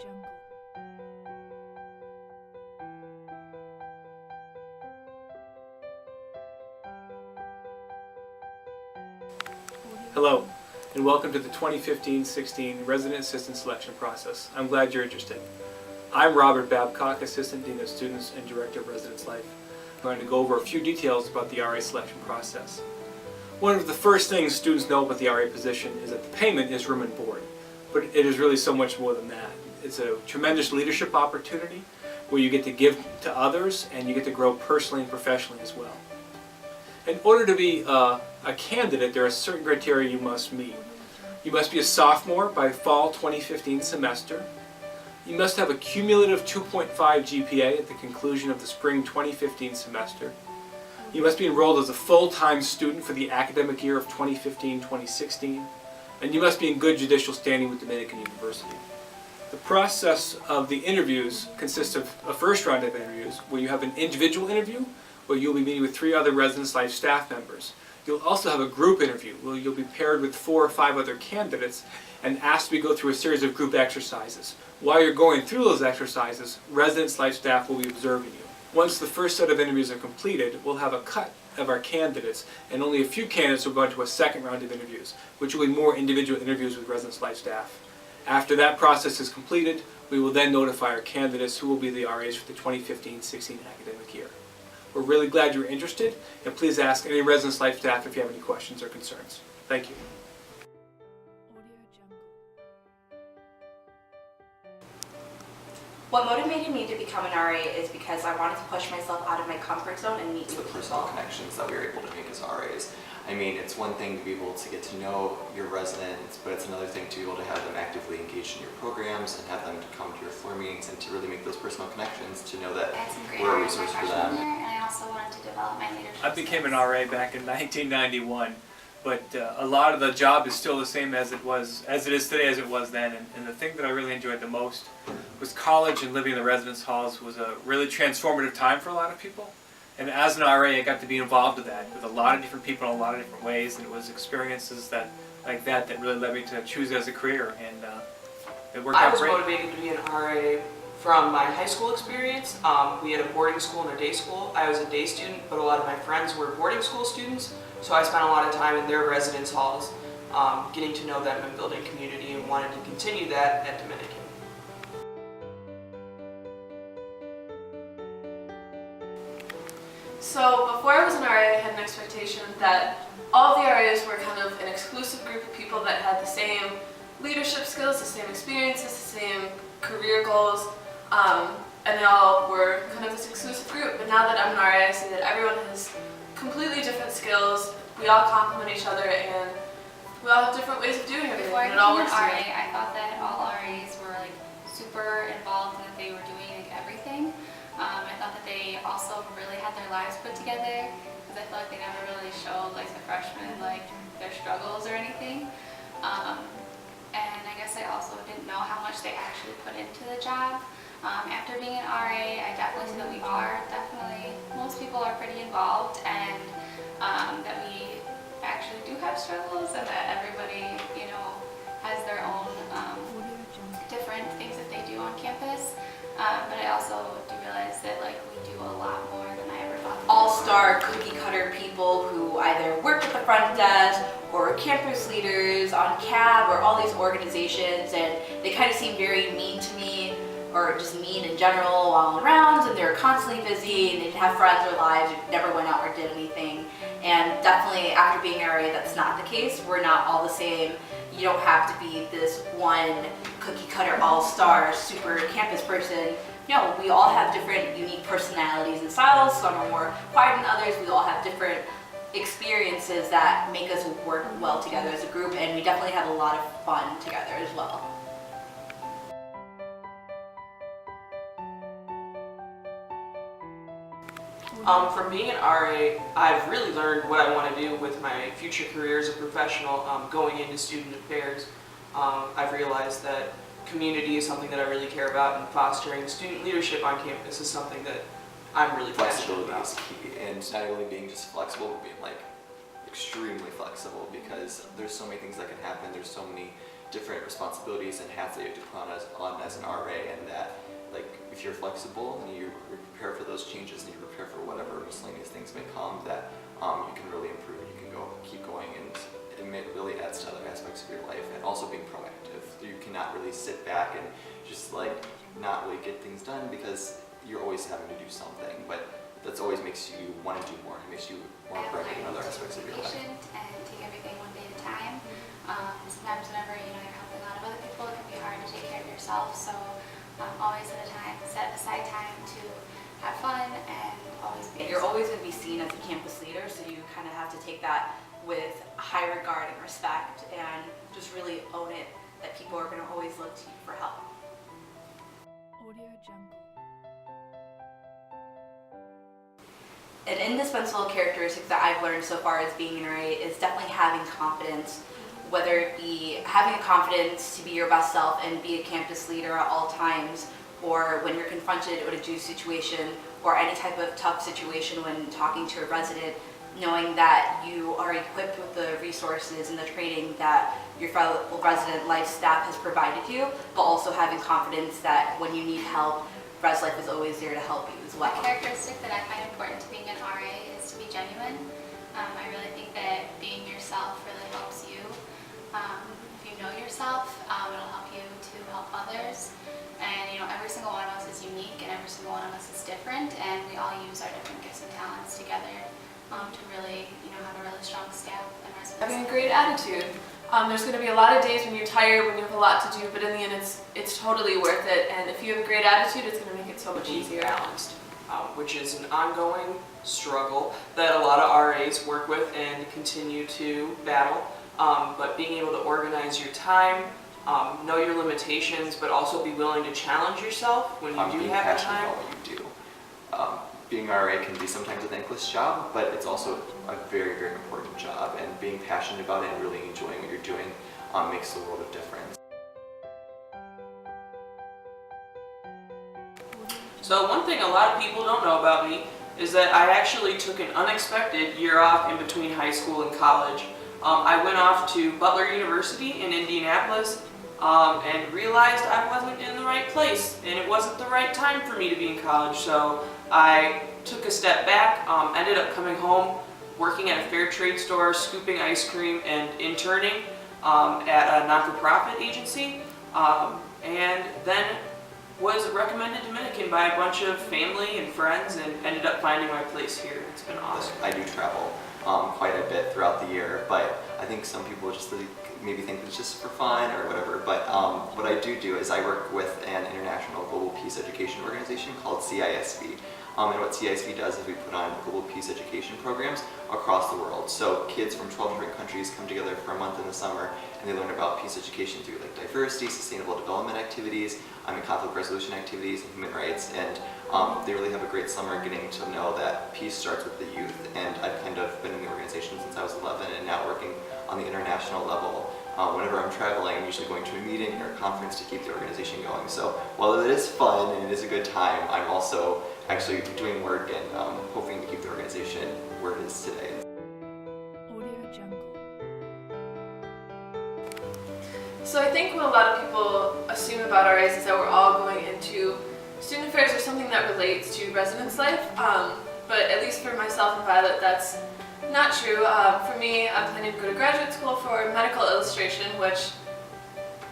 Jungle. Hello, and welcome to the 2015-16 Resident Assistant Selection Process. I'm glad you're interested. I'm Robert Babcock, Assistant Dean of Students and Director of Residence Life. I'm going to go over a few details about the RA selection process. One of the first things students know about the RA position is that the payment is room and board, but it is really so much more than that. It's a tremendous leadership opportunity where you get to give to others and you get to grow personally and professionally as well. In order to be a candidate, there are certain criteria you must meet. You must be a sophomore by fall 2015 semester. You must have a cumulative 2.5 GPA at the conclusion of the spring 2015 semester. You must be enrolled as a full-time student for the academic year of 2015-2016. And you must be in good judicial standing with Dominican University. The process of the interviews consists of a first round of interviews where you have an individual interview where you'll be meeting with 3 other Residence Life staff members. You'll also have a group interview where you'll be paired with 4 or 5 other candidates and asked to go through a series of group exercises. While you're going through those exercises, Residence Life staff will be observing you. Once the first set of interviews are completed, we'll have a cut of our candidates, and only a few candidates will go into a second round of interviews, which will be more individual interviews with Residence Life staff. After that process is completed, we will then notify our candidates who will be the RAs for the 2015-16 academic year. We're really glad you're interested, and please ask any Residence Life staff if you have any questions or concerns. Thank you. What motivated me to become an RA is because I wanted to push myself out of my comfort zone and meet The new personal people. connections that we were able to make as RAs. I mean, it's one thing to be able to get to know your residents, but it's another thing to be able to have them actively engaged in your programs and have them to come to your floor meetings and to really make those personal connections to know that I had some great we're a RAs my resource for freshman them. year, and I also wanted to develop my leadership I became an skills. RA back in 1991, but a lot of the job is still the same as it is today as it was then. And the thing that I really enjoyed the most was college and living in the residence halls was a really transformative time for a lot of people. And as an RA, I got to be involved with that, with a lot of different people in a lot of different ways, and it was experiences like that really led me to choose it as a career, and it worked I out was great. motivated to be an RA from my high school experience. We had a boarding school and a day school. I was a day student, but a lot of my friends were boarding school students, so I spent a lot of time in their residence halls, getting to know them and building community, and wanted to continue that at Dominican. So before I was an RA, I had an expectation that all of the RAs were kind of an exclusive group of people that had the same leadership skills, the same experiences, the same career goals, and they all were kind of this exclusive group. But now that I'm an RA, I see that everyone has completely different skills. We all complement each other, and we all have different ways of doing everything, Before I and it all became works an RA, together. I thought that all RAs were like super involved and that they were doing like everything. I thought that they also really had their lives put together because I feel like they never really showed like the freshmen like their struggles or anything. And I guess I also didn't know how much they actually put into the job. After being an RA, I definitely see that we are most people are pretty involved, and that we actually do have struggles, and that everybody, you know, has their own different things that they do on campus. But I also do realize that like we do a lot more than I ever thought. All-star cookie-cutter people who either work at the front desk or campus leaders on CAB or all these organizations, and they kind of seem very mean to me, or just mean in general while on rounds, and they're constantly busy and they have friends or lives, never went out or did anything. And definitely after being an RA, that's not the case. We're not all the same. You don't have to be this one cookie cutter all-star super campus person. No, we all have different unique personalities and styles. Some are more quiet than others. We all have different experiences that make us work well together as a group, and we definitely have a lot of fun together as well. From being an RA, I've really learned what I want to do with my future career as a professional, going into student affairs. I've realized that community is something that I really care about, and fostering student leadership on campus is something that I'm really passionate Flexibility about. is key, and not only being just flexible, but being like extremely flexible, because there's so many things that can happen. There's so many different responsibilities and hats that you have to put on as an RA, and that like if you're flexible and you prepare for those changes and you prepare for whatever miscellaneous things may come, that you can really improve. You can keep going, and it really adds to other aspects of your life. And also being proactive. You cannot really sit back and just like not really get things done because you're always having to do something. But that always makes you want to do more. It makes you more proactive in other aspects of your life. Patient and take everything one day at a time. Sometimes whenever you're helping a lot of other people, it can be hard to take care of yourself. So always set aside time to have fun and always be. You're always going to be seen as a campus leader, so you kind of have to take that with high regard and respect, and just really own it that people are going to always look to you for help. Audio Jungle. An indispensable characteristic that I've learned so far as being an RA is definitely having confidence, whether it be having a confidence to be your best self and be a campus leader at all times, or when you're confronted with a due situation or any type of tough situation when talking to a resident, knowing that you are equipped with the resources and the training that your fellow resident life staff has provided you, but also having confidence that when you need help, Res Life is always there to help you as well. A characteristic that I find important to being an RA is to be genuine. I really think that being yourself really helps you. If you know yourself, it'll help you to help others. And every single one of us is unique, and every single one of us is different, and we all use our different gifts and talents together to really, have a really strong staff and residents. Having a great attitude. There's going to be a lot of days when you're tired, when you have a lot to do, but in the end it's totally worth it. And if you have a great attitude, it's going to make it so much easier. Balanced, which is an ongoing struggle that a lot of RAs work with and continue to battle. But being able to organize your time, know your limitations, but also be willing to challenge yourself when you do have the time. Being passionate about what you do. Being RA can be sometimes a thankless job, but it's also a very, very important job. And being passionate about it and really enjoying what you're doing makes a world of difference. So one thing a lot of people don't know about me is that I actually took an unexpected year off in between high school and college. I went off to Butler University in Indianapolis and realized I wasn't in the right place and it wasn't the right time for me to be in college. So I took a step back, ended up coming home, working at a fair trade store, scooping ice cream and interning at a not-for-profit agency, and then was recommended Dominican by a bunch of family and friends and ended up finding my place here. It's been awesome. I do travel quite a bit throughout the year, but I think some people just maybe think it's just for fun or whatever. But what I do is I work with an international global peace education organization called CISV. And what CISV does is we put on global peace education programs across the world. So kids from 12 different countries come together for a month in the summer and they learn about peace education through like diversity, sustainable development activities, and conflict resolution activities, and human rights. And they really have a great summer getting to know that peace starts with the youth. And I've kind of been in the organization since I was 11 and now working on the international level. Whenever I'm traveling, I'm usually going to a meeting or a conference to keep the organization going. So while it is fun and it is a good time, I'm also actually doing work and hoping to keep the organization where it is today. Audio Jungle. So I think what a lot of people assume about RAs is that we're all going into student affairs or something that relates to residence life. But at least for myself and Violet, that's not true. For me, I'm planning to go to graduate school for medical illustration, which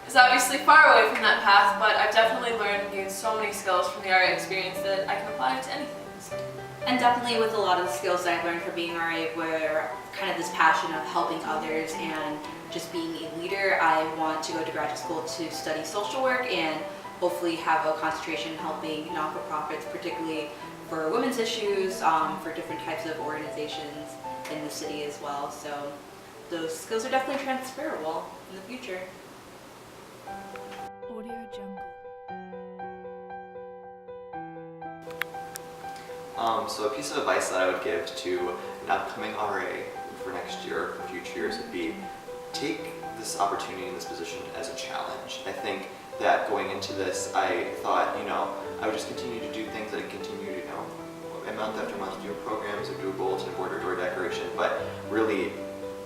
is obviously far away from that path, but I've definitely learned and gained so many skills from the RA experience that I can apply to anything. So. And definitely with a lot of the skills that I've learned from being RA were kind of this passion of helping others and just being a leader. I want to go to graduate school to study social work and hopefully have a concentration in helping non-for-profits, particularly for women's issues, for different types of organizations in the city as well. So those skills are definitely transferable in the future. Audio Jungle. So a piece of advice that I would give to an upcoming RA for next year or for future years would be take this opportunity in this position as a challenge. I think that going into this, I thought, I would just continue to do things that I continue to, month after month do programs or do a bulletin board or door decoration, but really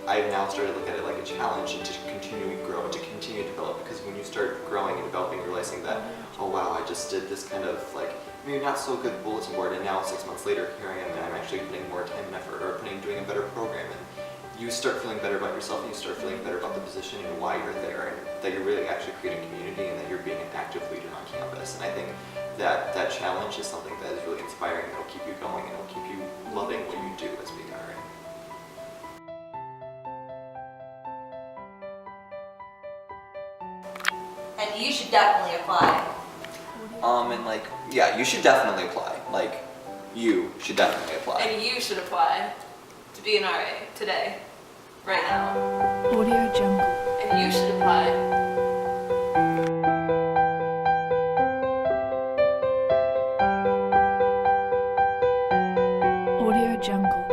I've now started to look at it like a challenge and to continue to grow, to continue to develop, because when you start growing and developing, realizing that, oh wow, I just did this kind of like, maybe not so good bulletin board, and now 6 months later, here I am, and I'm actually putting more time and effort, or doing a better program, and you start feeling better about yourself, and you start feeling better about the position and why you're there, and that you're really actually creating community, and that you're being an active leader on campus. And I think that that challenge is something that is really inspiring, that will keep you going, and will keep you loving what you do as being an RA. And you should definitely apply. And like, yeah, you should definitely apply. Like, you should definitely apply. And you should apply to be an RA today, right now. Audio Jungle. And you should apply. Audio Jungle.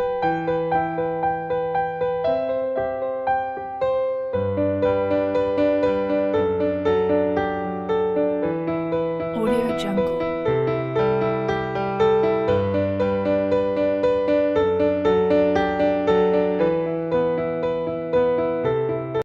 Audio Jungle.